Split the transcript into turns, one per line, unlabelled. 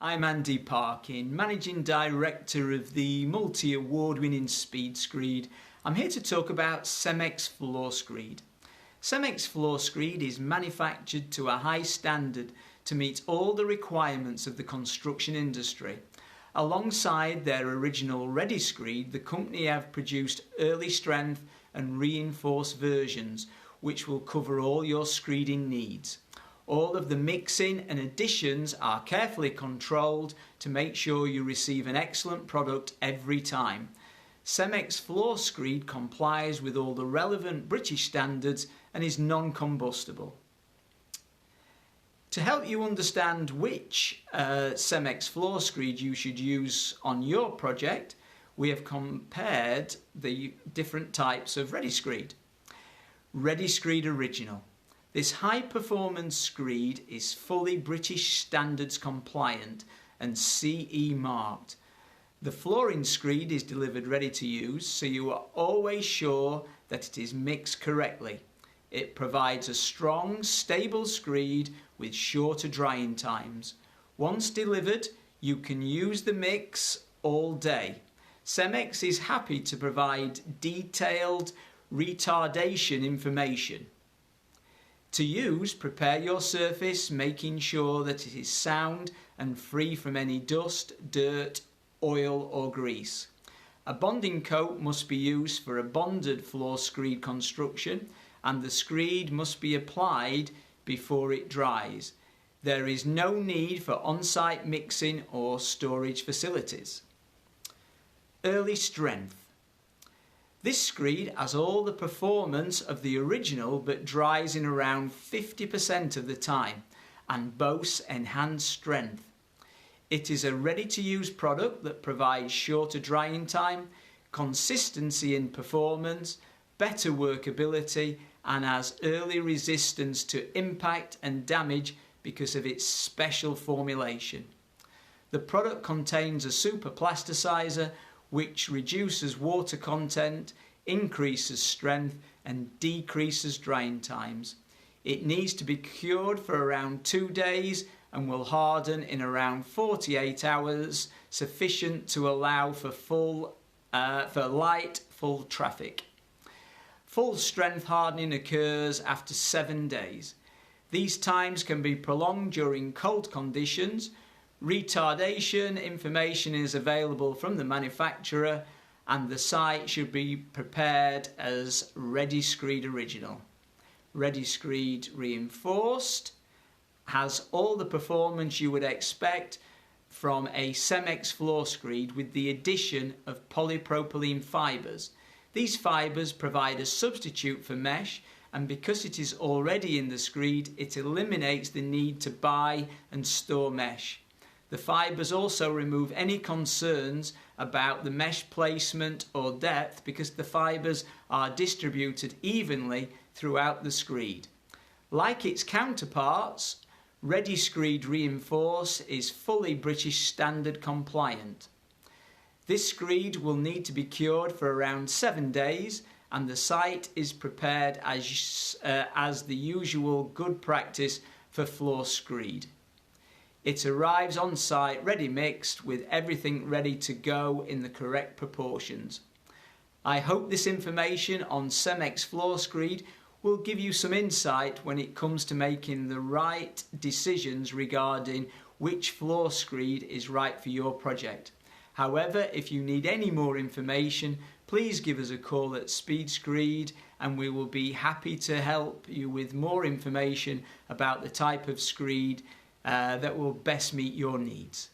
I'm Andy Parkin, Managing Director of the Multi-Award Winning Speed Screed. I'm here to talk about Cemex Floor Screed. Cemex Floor Screed is manufactured to a high standard to meet all the requirements of the construction industry. Alongside their original Readyscreed, the company have produced early strength and reinforced versions which will cover all your screeding needs. All of the mixing and additions are carefully controlled to make sure you receive an excellent product every time. Cemex Floor Screed complies with all the relevant British standards and is non-combustible. To help you understand which Cemex Floor Screed you should use on your project, we have compared the different types of Readyscreed. Readyscreed Original. This high-performance screed is fully British standards compliant and CE marked. The flooring screed is delivered ready to use, so you are always sure that it is mixed correctly. It provides a strong, stable screed with shorter drying times. Once delivered, you can use the mix all day. Cemex is happy to provide detailed retardation information. To use, prepare your surface, making sure that it is sound and free from any dust, dirt, oil or grease. A bonding coat must be used for a bonded floor screed construction, and the screed must be applied before it dries. There is no need for on-site mixing or storage facilities. Early strength. This screed has all the performance of the original but dries in around 50% of the time and boasts enhanced strength. It is a ready-to-use product that provides shorter drying time, consistency in performance, better workability and has early resistance to impact and damage because of its special formulation. The product contains a super plasticizer which reduces water content, increases strength and decreases drying times. It needs to be cured for around 2 days and will harden in around 48 hours, sufficient to allow for light full traffic. Full strength hardening occurs after 7 days. These times can be prolonged during cold conditions. Retardation information is available from the manufacturer and the site should be prepared as Readyscreed Original. Readyscreed Reinforced has all the performance you would expect from a Cemex floor screed with the addition of polypropylene fibres. These fibres provide a substitute for mesh, and because it is already in the screed, it eliminates the need to buy and store mesh. The fibres also remove any concerns about the mesh placement or depth because the fibres are distributed evenly throughout the screed. Like its counterparts, Readyscreed Reinforce is fully British standard compliant. This screed will need to be cured for around 7 days and the site is prepared as the usual good practice for floor screed. It arrives on site ready mixed with everything ready to go in the correct proportions. I hope this information on Cemex Floor Screed will give you some insight when it comes to making the right decisions regarding which floor screed is right for your project. However, if you need any more information, please give us a call at Speed Screed and we will be happy to help you with more information about the type of screed that will best meet your needs.